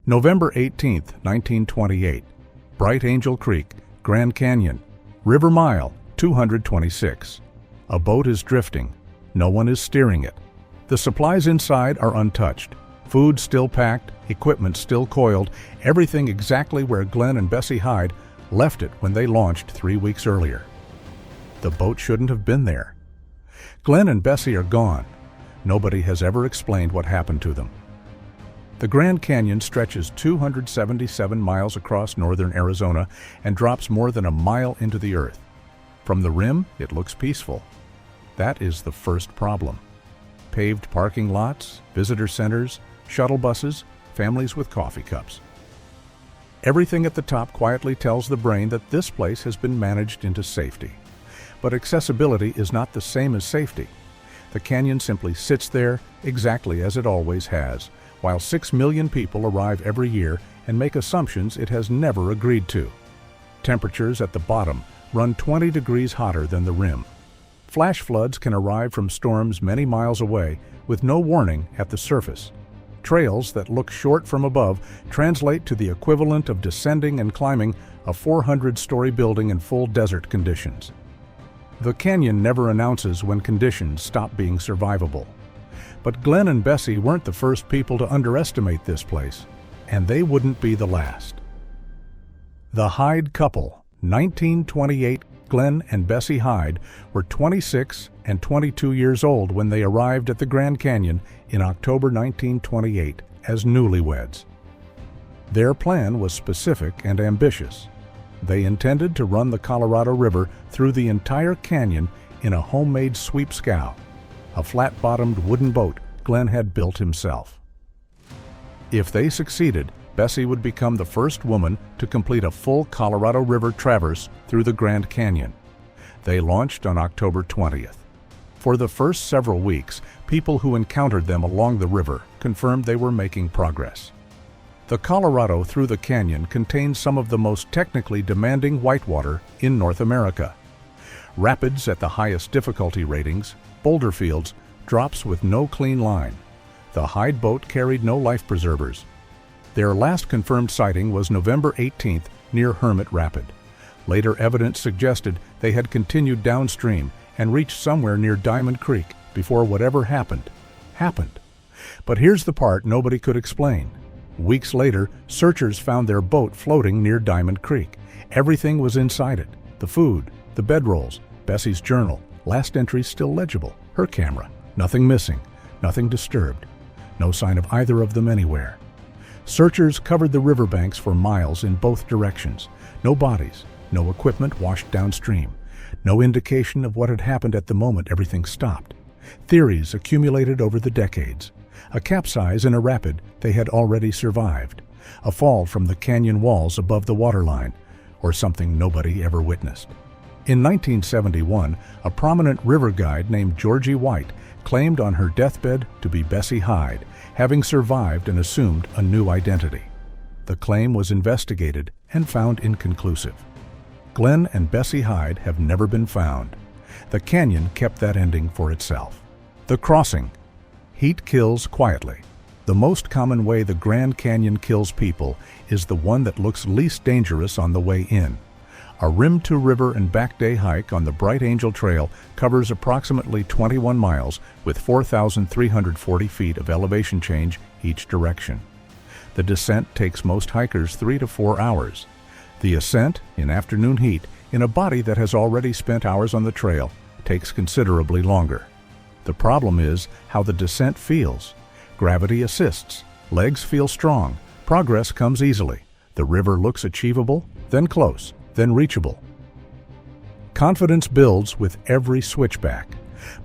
November 18, 1928. Bright Angel Creek, Grand Canyon. River mile 226. A boat is drifting. No one is steering it. The supplies inside are untouched. Food still packed, equipment still coiled, everything exactly where Glenn and Bessie Hyde left it when they launched 3 weeks earlier. The boat shouldn't have been there. Glenn and Bessie are gone. Nobody has ever explained what happened to them. The Grand Canyon stretches 277 miles across northern Arizona and drops more than a mile into the earth. From the rim, it looks peaceful. That is the first problem. Paved parking lots, visitor centers, shuttle buses, families with coffee cups. Everything at the top quietly tells the brain that this place has been managed into safety. But accessibility is not the same as safety. The canyon simply sits there exactly as it always has, while 6 million people arrive every year and make assumptions it has never agreed to. Temperatures at the bottom run 20 degrees hotter than the rim. Flash floods can arrive from storms many miles away with no warning at the surface. Trails that look short from above translate to the equivalent of descending and climbing a 400-story building in full desert conditions. The canyon never announces when conditions stop being survivable. But Glenn and Bessie weren't the first people to underestimate this place, and they wouldn't be the last. The Hyde couple, 1928. Glenn and Bessie Hyde were 26 and 22 years old when they arrived at the Grand Canyon in October 1928 as newlyweds. Their plan was specific and ambitious. They intended to run the Colorado River through the entire canyon in a homemade sweep scow, a flat-bottomed wooden boat Glenn had built himself. If they succeeded, Bessie would become the first woman to complete a full Colorado River traverse through the Grand Canyon. They launched on October 20th. For the first several weeks, people who encountered them along the river confirmed they were making progress. The Colorado through the canyon contains some of the most technically demanding whitewater in North America. Rapids at the highest difficulty ratings, boulder fields, drops with no clean line. The Hyde boat carried no life preservers. Their last confirmed sighting was November 18th near Hermit Rapid. Later evidence suggested they had continued downstream and reached somewhere near Diamond Creek before whatever happened. But here's the part nobody could explain. Weeks later, searchers found their boat floating near Diamond Creek. Everything was inside it: the food, the bedrolls, Bessie's journal, last entries still legible, her camera. Nothing missing, nothing disturbed. No sign of either of them anywhere. Searchers covered the riverbanks for miles in both directions. No bodies, no equipment washed downstream. No indication of what had happened at the moment everything stopped. Theories accumulated over the decades. A capsize in a rapid they had already survived. A fall from the canyon walls above the waterline, or something nobody ever witnessed. In 1971, a prominent river guide named Georgie White claimed on her deathbed to be Bessie Hyde, having survived and assumed a new identity. The claim was investigated and found inconclusive. Glenn and Bessie Hyde have never been found. The canyon kept that ending for itself. The crossing. Heat kills quietly. The most common way the Grand Canyon kills people is the one that looks least dangerous on the way in. A rim-to-river and back-day hike on the Bright Angel Trail covers approximately 21 miles with 4,340 feet of elevation change each direction. The descent takes most hikers 3 to 4 hours. The ascent, in afternoon heat, in a body that has already spent hours on the trail, takes considerably longer. The problem is how the descent feels. Gravity assists. Legs feel strong. Progress comes easily. The river looks achievable, then close, then reachable. Confidence builds with every switchback.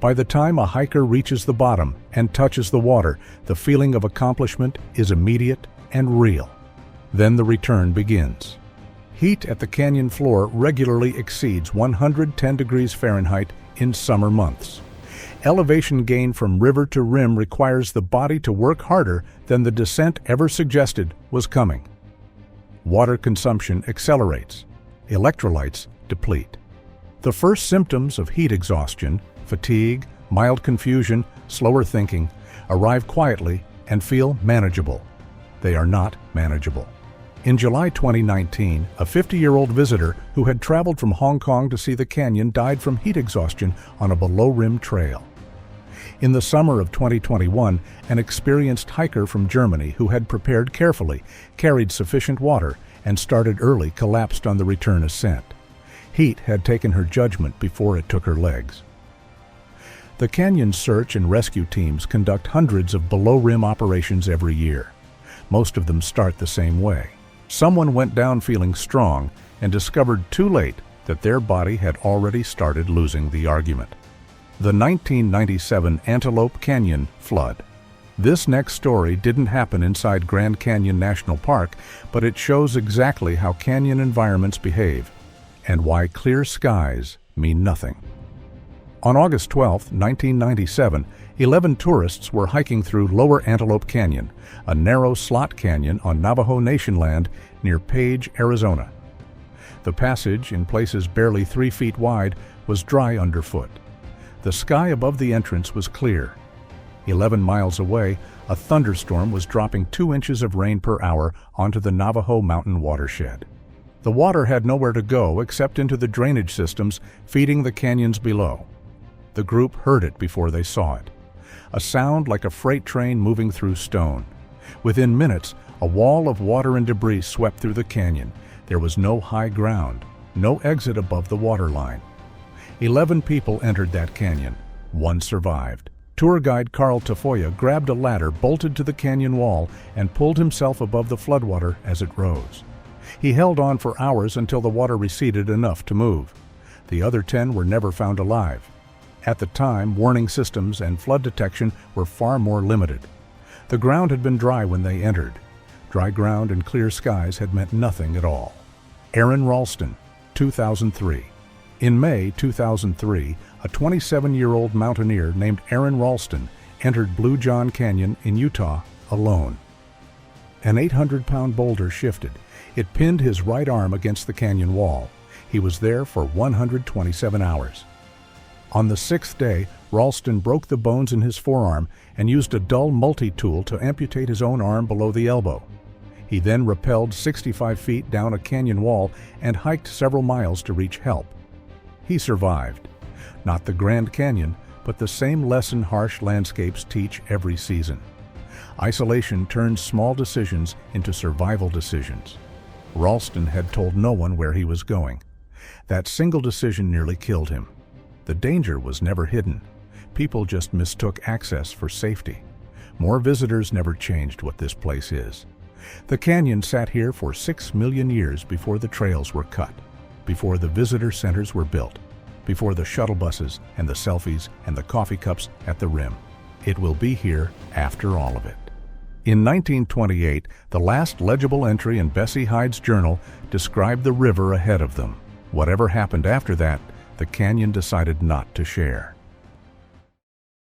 By the time a hiker reaches the bottom and touches the water, the feeling of accomplishment is immediate and real. Then the return begins. Heat at the canyon floor regularly exceeds 110 degrees Fahrenheit in summer months. Elevation gain from river to rim requires the body to work harder than the descent ever suggested was coming. Water consumption accelerates. Electrolytes deplete. The first symptoms of heat exhaustion, fatigue, mild confusion, slower thinking, arrive quietly and feel manageable. They are not manageable. In July 2019, a 50-year-old visitor who had traveled from Hong Kong to see the canyon died from heat exhaustion on a below-rim trail. In the summer of 2021, an experienced hiker from Germany who had prepared carefully, carried sufficient water, and started early collapsed on the return ascent. Heat had taken her judgment before it took her legs. The canyon search and rescue teams conduct hundreds of below-rim operations every year. Most of them start the same way. Someone went down feeling strong and discovered too late that their body had already started losing the argument. The 1997 Antelope Canyon flood. This next story didn't happen inside Grand Canyon National Park, but it shows exactly how canyon environments behave and why clear skies mean nothing. On August 12, 1997, 11 tourists were hiking through Lower Antelope Canyon, a narrow slot canyon on Navajo Nation land near Page, Arizona. The passage, in places barely 3 feet wide, was dry underfoot. The sky above the entrance was clear. 11 miles away, a thunderstorm was dropping 2 inches of rain per hour onto the Navajo Mountain watershed. The water had nowhere to go except into the drainage systems feeding the canyons below. The group heard it before they saw it. A sound like a freight train moving through stone. Within minutes, a wall of water and debris swept through the canyon. There was no high ground, no exit above the water line. 11 people entered that canyon. 1 survived. Tour guide Carl Tafoya grabbed a ladder bolted to the canyon wall and pulled himself above the floodwater as it rose. He held on for hours until the water receded enough to move. The other 10 were never found alive. At the time, warning systems and flood detection were far more limited. The ground had been dry when they entered. Dry ground and clear skies had meant nothing at all. Aron Ralston, 2003. In May 2003, a 27-year-old mountaineer named Aron Ralston entered Blue John Canyon in Utah alone. An 800-pound boulder shifted. It pinned his right arm against the canyon wall. He was there for 127 hours. On the 6th day, Ralston broke the bones in his forearm and used a dull multi-tool to amputate his own arm below the elbow. He then rappelled 65 feet down a canyon wall and hiked several miles to reach help. He survived. Not the Grand Canyon, but the same lesson harsh landscapes teach every season. Isolation turns small decisions into survival decisions. Ralston had told no one where he was going. That single decision nearly killed him. The danger was never hidden. People just mistook access for safety. More visitors never changed what this place is. The canyon sat here for 6 million years before the trails were cut, before the visitor centers were built, before the shuttle buses and the selfies and the coffee cups at the rim. It will be here after all of it. In 1928, the last legible entry in Bessie Hyde's journal described the river ahead of them. Whatever happened after that, the canyon decided not to share.